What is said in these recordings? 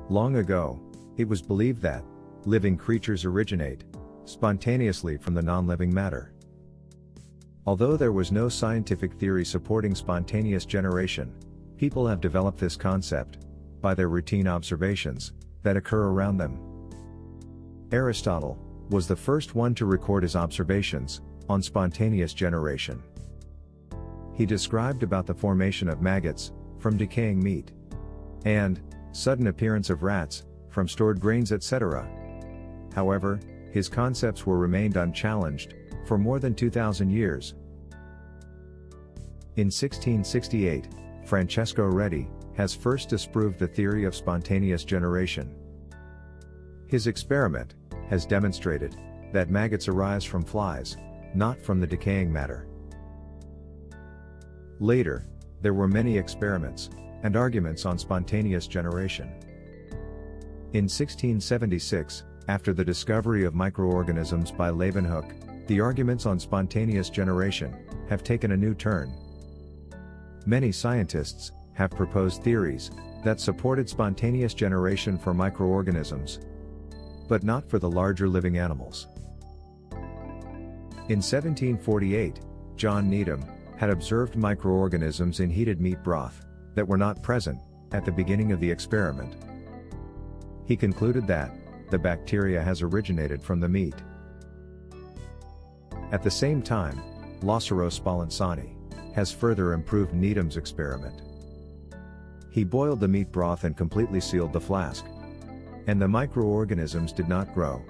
Long ago, it was believed that living creatures originate spontaneously from the non-living matter. Although there was no scientific theory supporting spontaneous generation, people have developed this concept by their routine observations that occur around them. Aristotle was the first one to record his observations on spontaneous generation. He described about the formation of maggots from decaying meat and sudden appearance of rats from stored grains, etc. However, his concepts were remained unchallenged for more than 2,000 years. In 1668, Francesco Redi has first disproved the theory of spontaneous generation. His experiment has demonstrated that maggots arise from flies, not from the decaying matter. Later, there were many experiments and arguments on spontaneous generation. In 1676, after the discovery of microorganisms by Leeuwenhoek, the arguments on spontaneous generation have taken a new turn. Many scientists have proposed theories that supported spontaneous generation for microorganisms, but not for the larger living animals. In 1748, John Needham had observed microorganisms in heated meat broth that were not present at the beginning of the experiment. He concluded that the bacteria has originated from the meat. At the same time, Lazzaro Spallanzani has further improved Needham's experiment. He boiled the meat broth and completely sealed the flask, and the microorganisms did not grow.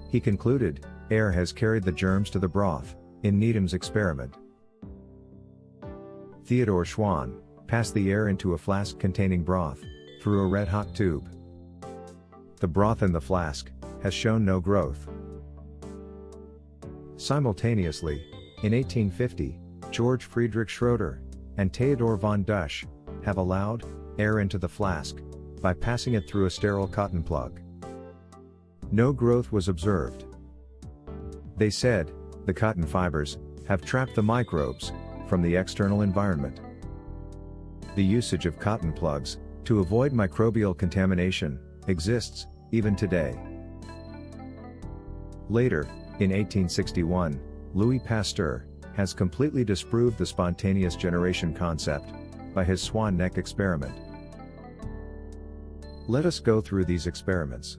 He concluded, air has carried the germs to the broth in Needham's experiment. Theodor Schwann passed the air into a flask containing broth through a red-hot tube. The broth in the flask has shown no growth. Simultaneously, in 1850, George Friedrich Schroeder and Theodor von Dusch have allowed air into the flask by passing it through a sterile cotton plug. No growth was observed. They said, the cotton fibers have trapped the microbes from the external environment. The usage of cotton plugs to avoid microbial contamination exists even today. Later, in 1861, Louis Pasteur has completely disproved the spontaneous generation concept by his swan neck experiment. Let us go through these experiments.